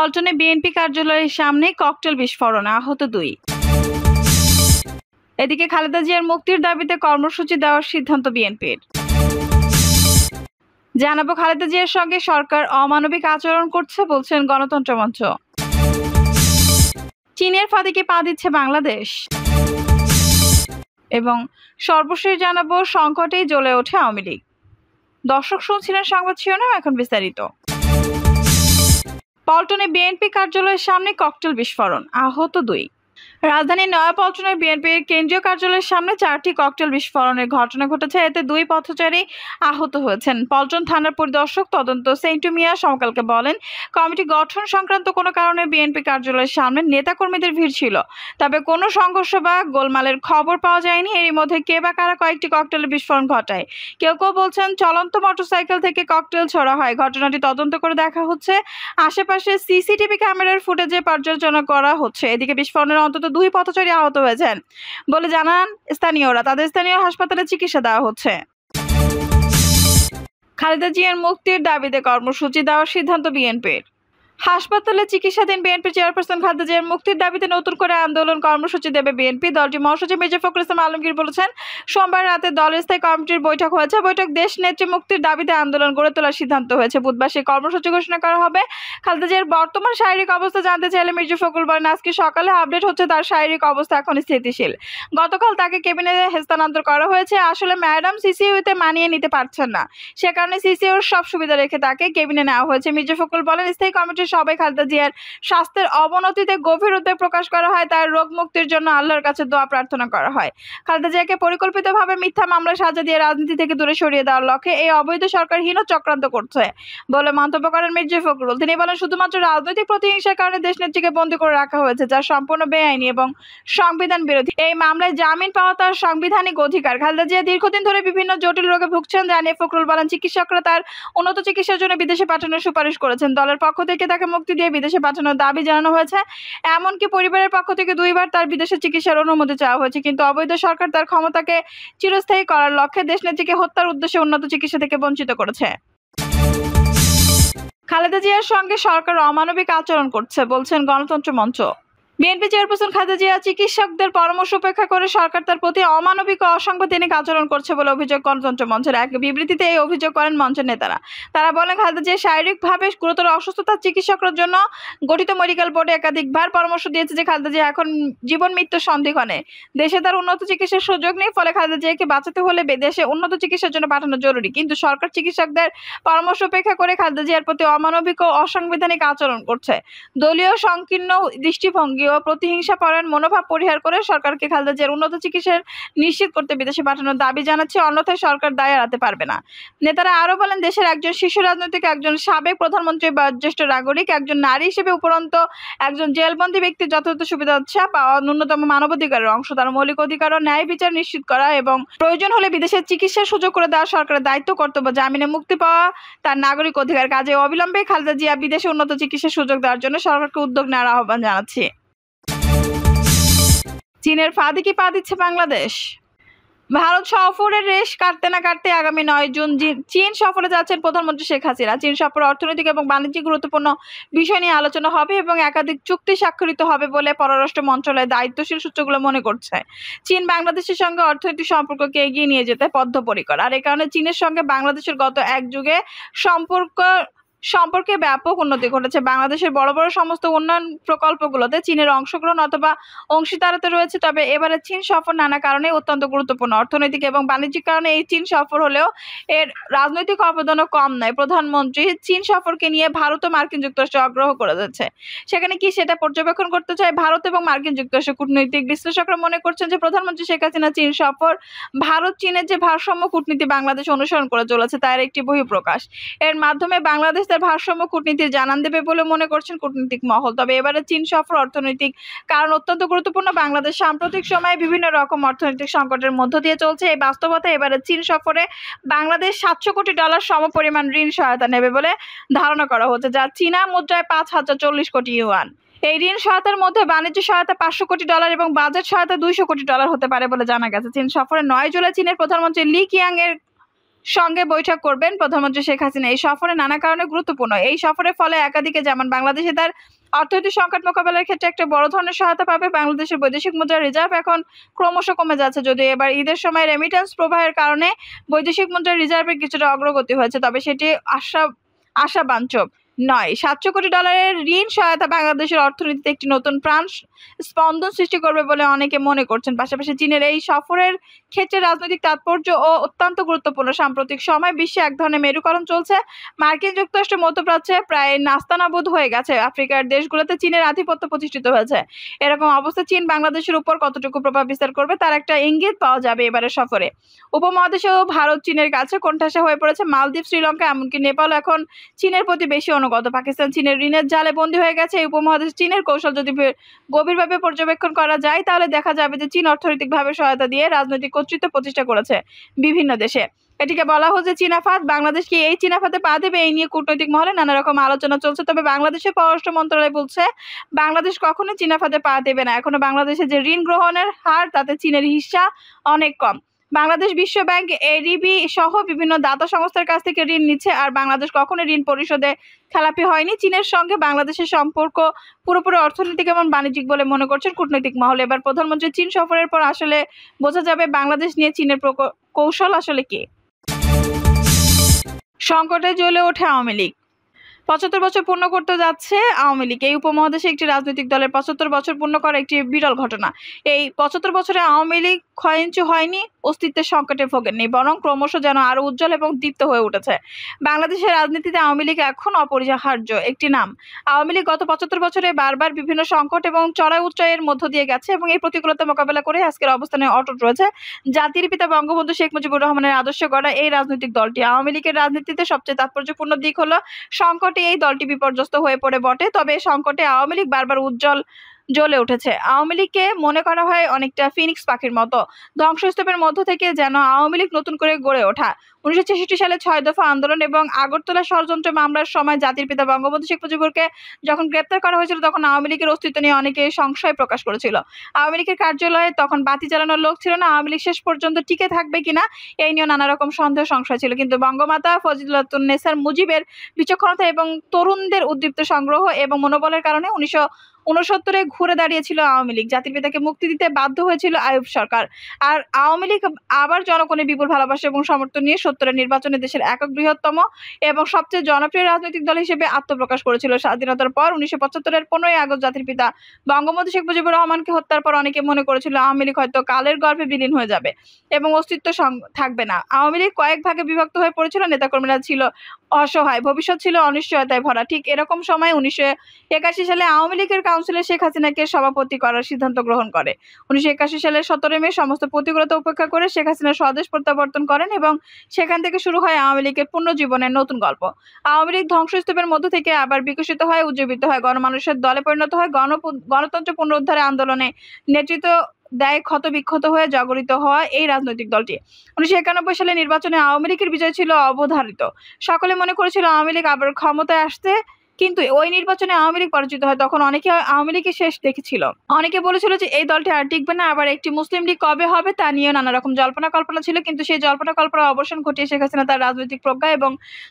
পল্টনে BNP কার্যালয়ের সামনে cocktail বিস্ফোরণ, আহত 2। এদিকে খালেদা জিয়ার মুক্তির দাবিতে কর্মসূচি দেওয়ার সিদ্ধান্ত বিএনপির। জানাবো খালেদা জিয়ার সঙ্গে সরকার অমানবিক আচরণ করছে বলছেন গণতন্ত্র মঞ্চ। চীনের ফাঁদে পা দিচ্ছে বাংলাদেশ। এবং সর্বশেষ জানাবো সংকটেই জ্বলে ওঠে আওয়ামী লীগ। দর্শক শুনছিলেন সংবাদ শিরোনাম, এখন বিস্তারিত। পল্টনে বিএনপি কার্যালয়ের সামনে ককটেল বিস্ফোরণ, আহত 2। রাজধানীর নয়াপল্টনের বিএনপির কেন্দ্রীয় কার্যালয়ের সামনে 4টি ককটেল বিস্ফোরণের ঘটনা ঘটেছে। এতে 2 পথচারী আহত হয়েছেন। পল্টন থানার পরিদর্শক তদন্ত সেন্টু মিয়া সমকালকে বলেন, কমিটি গঠন সংক্রান্ত কোনো কারণে বিএনপি কার্যালয়ের সামনে নেতাকর্মীদের ভিড় ছিল, তবে কোনো সংঘর্ষ বা গোলমালের খবর পাওয়া যায়নি। এরই মধ্যে কে বা কারা কয়েকটি ককটেলের বিস্ফোরণ ঘটায়। কেউ কেউ বলছেন চলন্ত মোটরসাইকেল থেকে ককটেল ছোড়া হয়। ঘটনাটি তদন্ত করে দেখা হচ্ছে। আশেপাশে সিসিটিভি ক্যামেরার ফুটেজে পর্যালোচনা করা হচ্ছে। এদিকে বিস্ফোরণের অন্তত 2 পথচারী আহত হয়েছেন বলে জানান স্থানীয়রা। তাদের স্থানীয় হাসপাতালে চিকিৎসা দেওয়া হচ্ছে। খালেদা জিয়ার মুক্তির দাবিতে কর্মসূচি দেওয়ার সিদ্ধান্ত বিএনপির। হাসপাতালে চিকিৎসাধীন বিএনপি চেয়ারপারসন খালেদা জিয়ার মুক্তির দাবিতে নতুন করে আন্দোলন কর্মসূচি দেবে বিএনপি। দলটির মহাসচিব মির্জা ফখরুল ইসলাম আলমগীর বলেছেন, সোমবার রাতে দলের স্থায়ী কমিটির বৈঠক হয়েছে। বৈঠক দেশ নেত্রী মুক্তির দাবিতে আন্দোলন গড়ে তোলার সিদ্ধান্ত হয়েছে। বুধবার সেই কর্মসূচি ঘোষণা করা হবে। খালেদা জিয়ার বর্তমান শারীরিক অবস্থা জানতে চাইলে মির্জা ফখরুল বলেন, আজকে সকালে আপডেট হচ্ছে তার শারীরিক অবস্থা এখন স্থিতিশীল। গতকাল তাকে কেবিনেটে স্থানান্তর করা হয়েছে। আসলে ম্যাডাম সিসিইউতে মানিয়ে নিতে পারছেন না, সে কারণে সিসিইউর সব সুবিধা রেখে তাকে কেবিনে নেওয়া হয়েছে। মির্জা ফখরুল বলেন, স্থায়ী কমিটির সবাই খালেদা জিয়ার স্বাস্থ্যের অবনতিতে গভীর উদ্বেগ প্রকাশ করা হয়। তার রোগ মুক্তির জন্য আল্লাহর কাছে দোয়া প্রার্থনা করা হয়। খালেদা জিয়াকে পরিকল্পিতভাবে মিথ্যা মামলায় সাজা দিয়ে রাজনীতি থেকে দূরে সরিয়ে দেওয়ার লক্ষ্যে এই অবৈধ সরকার হীন চক্রান্ত করছে বলে মন্তব্য করেন মির্জা ফখরুল। তিনি বলেন, শুধুমাত্র রাজনৈতিক প্রতিহিংসার কারণে দেশনেত্রীকে বন্দী করে রাখা হয়েছে, যা সম্পূর্ণ বেআইনি এবং সংবিধান বিরোধী। এই মামলায় জামিন পাওয়া তার সাংবিধানিক অধিকার। খালেদা জিয়া দীর্ঘদিন ধরে বিভিন্ন জটিল রোগে ভুগছেন জানিয়ে ফখরুল বলেন, চিকিৎসকরা তার উন্নত চিকিৎসার জন্য বিদেশে পাঠানোর সুপারিশ করেছেন। দলের পক্ষ থেকে তাকে মুক্তি দিয়ে বিদেশে পাঠানোর দাবি জানানো হয়েছে। এমনকি পরিবারের পক্ষ থেকে 2 বার তার বিদেশে চিকিৎসার অনুমতি চাওয়া হয়েছে। কিন্তু অবৈধ সরকার তার ক্ষমতাকে চিরস্থায়ী করার লক্ষ্যে দেশনেত্রীকে হত্যার উদ্দেশ্যে উন্নত চিকিৎসা থেকে বঞ্চিত করেছে। খালেদা জিয়ার সঙ্গে সরকার অমানবিক আচরণ করছে বলছেন গণতন্ত্র মঞ্চ। বিএনপি চেয়ারপারসন খালেদা জিয়া চিকিৎসকদের পরামর্শ উপেক্ষা করে সরকার তার প্রতি অমানবিক ও অসাংবিধানিক আচরণ করছে বলে অভিযোগ গণতন্ত্র মঞ্চের। এক বিবৃতিতে এই অভিযোগ করেন মঞ্চের নেতারা। তারা বলেন, খালেদা জিয়া শারীরিকভাবে গুরুতর অসুস্থতার চিকিৎসকদের জন্য গঠিত মেডিকেল বোর্ডে একাধিকবার পরামর্শ দিয়েছে যে খালেদা জিয়া এখন জীবন মৃত্যুর সন্ধিক্ষণে। দেশে তার উন্নত চিকিৎসার সুযোগ নেই, ফলে খালেদা জিয়াকে বাঁচাতে হলে দেশে উন্নত চিকিৎসার জন্য পাঠানো জরুরি। কিন্তু সরকার চিকিৎসকদের পরামর্শ উপেক্ষা করে খালেদা জিয়ার প্রতি অমানবিক ও অসাংবিধানিক আচরণ করছে। দলীয় সংকীর্ণ দৃষ্টিভঙ্গি ও প্রতিহিংসা পরায়ণ মনোভাব পরিহার করে সরকারকে খালেদা জিয়ার উন্নত চিকিৎসা নিশ্চিত করতে বিদেশে পাঠানোর দাবি জানাচ্ছে, অন্যথায় সরকার দায় এড়াতে পারবে না। নেতারা আরো বলেন, দেশের একজন শীর্ষ রাজনৈতিক, একজন সাবেক প্রধানমন্ত্রী, বয়োজ্যেষ্ঠ নাগরিক, একজন নারী হিসেবে উপরন্ত একজন জেলবন্দী ব্যক্তির যথাযথ সুবিধা পাওয়া ন্যূনতম মানবাধিকারের অংশ। তার মৌলিক অধিকার ও ন্যায় বিচার নিশ্চিত করা এবং প্রয়োজন হলে বিদেশের চিকিৎসার সুযোগ করে দেওয়া সরকারের দায়িত্ব, কর্তব্য। জামিনে মুক্তি পাওয়া তার নাগরিক অধিকার। কাজে অবিলম্বে খালেদা জিয়া বিদেশে উন্নত চিকিৎসার সুযোগ দেওয়ার জন্য সরকারকে উদ্যোগ নেওয়ার আহ্বান জানাচ্ছি। চীনের ফাঁদে পা দিচ্ছে বাংলাদেশ। ভারত সফরের রেশ কাটতে না কাটতে আগামী 9 জুন চীন সফরে যাচ্ছেন প্রধানমন্ত্রী শেখ হাসিনা। চীন সফরে অর্থনৈতিক এবং বাণিজ্যিক গুরুত্বপূর্ণ বিষয় নিয়ে আলোচনা হবে এবং একাধিক চুক্তি স্বাক্ষরিত হবে বলে পররাষ্ট্র মন্ত্রণালয়ের দায়িত্বশীল সূত্রগুলো মনে করছে। চীন বাংলাদেশের সঙ্গে অর্থনৈতিক সম্পর্ককে এগিয়ে নিয়ে যেতে বদ্ধপরিকর। আর এ কারণে চীনের সঙ্গে বাংলাদেশের গত এক যুগে সম্পর্কে ব্যাপক উন্নতি ঘটেছে। বাংলাদেশের বড় বড় সমস্ত উন্নয়ন প্রকল্পগুলোতে চীনের অংশগ্রহণ অথবা অংশীদারত্ব রয়েছে। তবে এবারে চীন সফর নানা কারণে অত্যন্ত গুরুত্বপূর্ণ। অর্থনৈতিক এবং বাণিজ্যিক কারণে এই চীন সফর হলেও এর রাজনৈতিক অবদানও কম নয়। প্রধানমন্ত্রী চীন সফরকে নিয়ে ভারত ও মার্কিন যুক্তরাষ্ট্র আগ্রহ করে যাচ্ছে। সেখানে কি সেটা পর্যবেক্ষণ করতে চায় ভারত এবং মার্কিন যুক্তরাষ্ট্র। কূটনৈতিক বিশ্লেষকরা মনে করছেন যে প্রধানমন্ত্রী শেখ হাসিনা চীন সফর ভারত চীনের যে ভারসাম্য কূটনীতি বাংলাদেশ অনুসরণ করে চলেছে তার একটি বহিঃপ্রকাশ। এর মাধ্যমে বাংলাদেশ তার ভারসাম্য কূটনীতির জানান দেবে বলে মনে করছেন কূটনৈতিক মহল। তবে এবারে চীন সফর অর্থনৈতিক কারণ অত্যন্ত গুরুত্বপূর্ণ। বাংলাদেশ সাম্প্রতিক সময়ে বিভিন্ন রকম অর্থনৈতিক সংকটের মধ্য দিয়ে চলছে। এই বাস্তবতায় এবারে চীন সফরে বাংলাদেশ $700 কোটি সমপরিমাণ ঋণ সহায়তা নেবে বলে ধারণা করা হচ্ছে, যা চীনা মুদ্রায় 5040 কোটি ইউয়ান। এই ঋণ সহায়তার মধ্যে বাণিজ্য সহায়তা $500 কোটি এবং বাজেট সহায়তা $200 কোটি হতে পারে বলে জানা গেছে। চীন সফরে 9 জুলাই চীনের প্রধানমন্ত্রী লি কিয়াং এর সঙ্গে বৈঠক করবেন প্রধানমন্ত্রী শেখ হাসিনা। এই সফরে নানা কারণে গুরুত্বপূর্ণ। এই সফরের ফলে একাধিকে যেমন বাংলাদেশে তার অর্থনৈতিক সংকট মোকাবেলার ক্ষেত্রে একটা বড় ধরনের সহায়তা পাবে। বাংলাদেশের বৈদেশিক মুদ্রার রিজার্ভ এখন ক্রমশ কমে যাচ্ছে, যদিও এবার ঈদের সময় রেমিটেন্স প্রবাহের কারণে বৈদেশিক মুদ্রার রিজার্ভের কিছুটা অগ্রগতি হয়েছে, তবে সেটি আশাবাঞ্ছক নয়। $700 কোটি ঋণ সহায়তা বাংলাদেশের অর্থনীতিতে একটি নতুন প্রাণ স্পন্দন সৃষ্টি করবে বলে অনেকে মনে করছেন। পাশাপাশি চীনের এই সফরের ক্ষেত্রে রাজনৈতিক তাৎপর্য ও অত্যন্ত গুরুত্বপূর্ণ। সাম্প্রতিক সময় বিশ্বে এক ধরনের মেরুকরণ চলছে। মার্কিন যুক্তরাষ্ট্র মধ্যপ্রাচ্যে প্রায় নাস্তানাবুদ হয়ে গেছে। আফ্রিকার দেশগুলোতে চীনের আধিপত্য প্রতিষ্ঠিত হয়েছে। এরকম অবস্থা চীন বাংলাদেশের উপর কতটুকু প্রভাব বিস্তার করবে তার একটা ইঙ্গিত পাওয়া যাবে এবারের সফরে। উপমহাদেশেও ভারত চীনের কাছে কোণঠাসা হয়ে পড়েছে। মালদ্বীপ, শ্রীলঙ্কা, এমনকি নেপাল এখন চীনের প্রতি বেশি অনুগত। পাকিস্তান চীনের ঋণের জালে বন্দী হয়ে গেছে। এই উপমহাদেশ চীনের কৌশল যদি গভীরভাবে পর্যবেক্ষণ করা যায় তাহলে দেখা যাবে যে চীন অর্থনৈতিকভাবে সহায়তা দিয়ে রাজনৈতিক কর্তৃত্ব প্রতিষ্ঠা করেছে বিভিন্ন দেশে। এটিকে বলা হচ্ছে চীনাফাদ। বাংলাদেশ কি এই চীনাফাদে পা দেবে, এই নিয়ে কূটনৈতিক মহলে নানা রকম আলোচনা চলছে। তবে বাংলাদেশের পররাষ্ট্র মন্ত্রণালয় বলছে বাংলাদেশ কখনোই চীনাফাদে পা দেবে না। এখনো বাংলাদেশে যে ঋণ গ্রহণের হার তাতে চীনের হিস্সা অনেক কম। বাংলাদেশ বিশ্ব ব্যাংক, এডিবি সহ বিভিন্ন দাতা সংস্থার কাছ থেকে ঋণ নিচ্ছে, আর বাংলাদেশ কখনো ঋণ পরিশোধে খেলাপি হয়নি। চীনের সঙ্গে বাংলাদেশের সম্পর্ক পুরোপুরি অর্থনৈতিক এবং বাণিজ্যিক বলে মনে করছেন কূটনৈতিক মহল। এবার প্রধানমন্ত্রী চীন সফরের পর আসলে বোঝা যাবে বাংলাদেশ নিয়ে চীনের কৌশল আসলে কি। সংকটে জ্বলে ওঠে আওয়ামী লীগ। 75 বছর পূর্ণ করতে যাচ্ছে আওয়ামী লীগ। এই উপমহাদেশে একটি রাজনৈতিক দলের 75 বছর পূর্ণ করা একটি বিরল ঘটনা। এই 75 বছরে আওয়ামী লীগ ক্ষয়িঞ্চু হয়নি, অস্তিত্বের সংকটে ভোগেননি, বরং ক্রমশ যেন আরো উজ্জ্বল এবং দীপ্ত হয়ে উঠেছে। বাংলাদেশের রাজনীতিতে আওয়ামী লীগ এখন অপরিহার্য একটি নাম। আওয়ামী লীগ গত 75 বছরে বারবার বিভিন্ন সংকট এবং চড়াই উচ্চয়ের মধ্য দিয়ে গেছে এবং এই প্রতিকূলতা মোকাবেলা করে আজকের অবস্থানে অটুট রয়েছে। জাতির পিতা বঙ্গবন্ধু শেখ মুজিবুর রহমানের আদর্শে গড়া এই রাজনৈতিক দলটি। আওয়ামী লীগের রাজনীতিতে সবচেয়ে তাৎপর্যপূর্ণ দিক হলো সংকটে এই দলটি বিপর্যস্ত হয়ে পড়ে বটে, তবে সংকটে আওয়ামী লীগ বারবার জ্বলে উঠেছে। আওয়ামী লীগকে মনে করা হয় অনেকটা ফিনিক্স পাখির মতো, ধ্বংসস্তূপের মধ্য থেকে যেন আওয়ামী লীগ নতুন করে গড়ে ওঠা। 1966 সালে 6 দফা আন্দোলন এবং আগরতলা ষড়যন্ত্র মামলার সময় জাতির পিতা বঙ্গবন্ধু শেখ মুজিবুরকে যখন গ্রেপ্তার করা হয়েছিল তখন আওয়ামী লীগের অস্তিত্ব নিয়ে অনেকে সংশয় প্রকাশ করেছিল। আওয়ামী লীগের কার্যালয়ে তখন বাতি জ্বালানোর লোক ছিল না। আওয়ামী লীগ শেষ পর্যন্ত টিকে থাকবে কিনা এই নিয়ে নানা রকম সন্দেহ সংশয় ছিল, কিন্তু বঙ্গমাতা ফজিলাতুন্নেসা মুজিবের বিচক্ষণতা এবং তরুণদের উদ্দীপ্ত সংগ্রহ এবং মনোবলের কারণে 1969 ঘুরে দাঁড়িয়েছিল আওয়ামী লীগ। জাতির পিতাকে মুক্তি দিতে বাধ্য হয়েছিল আইয়ুব সরকার। আর আওয়ামী লীগ আবার জনগণের বিপুল ভালোবাসা এবং সমর্থন নিয়ে 70-এর নির্বাচনে দেশের একক বৃহত্তম এবং সবচেয়ে জনপ্রিয় রাজনৈতিক দল হিসেবে আত্মপ্রকাশ করেছিল। স্বাধীনতার পর 1975-এর 15ই আগস্ট জাতির পিতা বঙ্গবন্ধু শেখ মুজিবুর রহমানকে হত্যার পর অনেকে মনে করেছিল আওয়ামী লীগ হয়তো কালের গর্ভে বিলীন হয়ে যাবে এবং অস্তিত্ব থাকবে না। আওয়ামী লীগ কয়েক ভাগে বিভক্ত হয়ে পড়েছিল, নেতাকর্মীরা ছিল অসহায়, ভবিষ্যৎ ছিল অনিশ্চয়তায় ভরা। ঠিক এরকম সময় 1981 সালে আওয়ামী লীগের কাউন্সিলে শেখ হাসিনাকে সভাপতি করার সিদ্ধান্ত গ্রহণ করে। 1981 সালের 17 মে সমস্ত প্রতিকূলতা উপেক্ষা করে শেখ হাসিনা স্বদেশ প্রত্যাবর্তন করেন এবং সেখান থেকে শুরু হয় আওয়ামী লীগের পুনর্জীবনের নতুন গল্প। আওয়ামী লীগ ধ্বংসস্তূপের মধ্য থেকে আবার বিকশিত হয়, উজ্জীবিত হয়, গণমানুষের দলে পরিণত হয়, গণতন্ত্র পুনরুদ্ধারে আন্দোলনে নেতৃত্ব দেয় ক্ষতবিক্ষত হয়ে জাগরিত হওয়া এই রাজনৈতিক দলটি। 1991 সালে নির্বাচনে আওয়ামী লীগের বিজয় ছিল অবধারিত। সকলে মনে করেছিল আওয়ামী লীগ আবার ক্ষমতায় আসতে, কিন্তু ওই নির্বাচনে আওয়ামী লীগ পরাজিত হয়। তখন অনেকে আওয়ামী লীগের শেষ দেখেছিল। অনেকে বলেছিল যে এই দলটি আর টিকবে না, আবার একটি মুসলিম লীগ কবে হবে তা নিয়ে নানা রকম জল্পনা কল্পনা ছিল, কিন্তু সেই জল্পনা কল্পনার অবসান ঘটিয়ে শেখ হাসিনা তার রাজনৈতিক প্রজ্ঞা এবং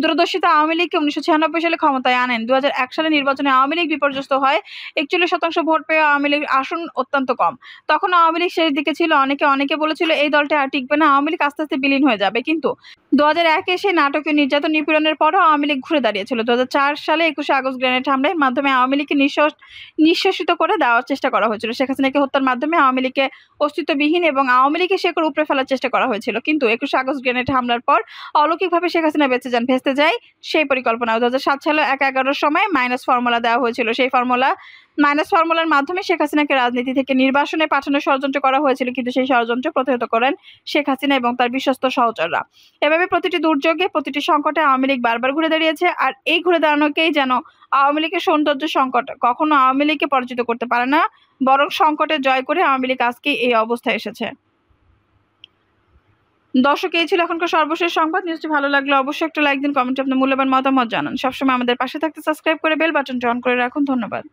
দূরদর্শিতা আওয়ামী লীগকে 1996 সালে ক্ষমতায় আনেন। 2001 সালে নির্বাচনে আওয়ামী লীগ বিপর্যস্ত হয়। 41% ভোট পেয়ে আওয়ামী লীগ আসন অত্যন্ত কম। তখন আওয়ামী লীগ শেষ দিকে ছিল। অনেকে বলেছিল এই দলটি আর টিকবে না, আওয়ামী লীগ আস্তে আস্তে বিলীন হয়ে যাবে। কিন্তু 2001 এসে নাটকীয় নির্যাতন নিপীড়নের পরও আওয়ামী লীগ ঘুরে দাঁড়িয়েছিল। 2004 সালে 21 আগস্ট গ্রেনেড হামলার মাধ্যমে আওয়ামী লীগকে নিঃশেষিত করে দেওয়ার চেষ্টা করা হয়েছিল। শেখ হাসিনাকে হত্যার মাধ্যমে আওয়ামী লীগকে অস্তিত্ববিহীন এবং আওয়ামী লীগের শেকড় উপড়ে ফেলার চেষ্টা করা হয়েছিল। কিন্তু 21 আগস্ট গ্রেনেড হামলার পর অলৌকিকভাবে শেখ হাসিনা ভেস্তে যায় সেই পরিকল্পনা। 2007 সালে 1/11 সময় মাইনাস ফর্মুলা দেওয়া হয়েছিল। সেই ফর্মুলার মাধ্যমে শেখ হাসিনাকে রাজনীতি থেকে নির্বাসনে পাঠানোর ষড়যন্ত্র করা হয়েছিল, কিন্তু সেই ষড়যন্ত্র প্রতিহত করেন শেখ হাসিনা এবং তার বিশ্বস্ত সহচররা। এভাবে প্রতিটি দুর্যোগে, প্রতিটি সংকটে আওয়ামী লীগ বারবার ঘুরে দাঁড়িয়েছে। আর এই ঘুরে দাঁড়ানোকেই যেন আওয়ামী লীগের সৌন্দর্য। সংকট কখনো আওয়ামী লীগকে পরাজিত করতে পারে না, বরং সংকটে জয় করে আওয়ামী লীগ আজকে এই অবস্থায় এসেছে। দর্শক, এই ছিল এখনকার সর্বশেষ সংবাদ। নিউজটি ভালো লাগলে অবশ্যই একটা লাইক দিন, কমেন্টে আপনার মূল্যবান মতামত জানান। সবসময় আমাদের পাশে থাকতে সাবস্ক্রাইব করে বেল বাটনটি অন করে রাখুন। ধন্যবাদ।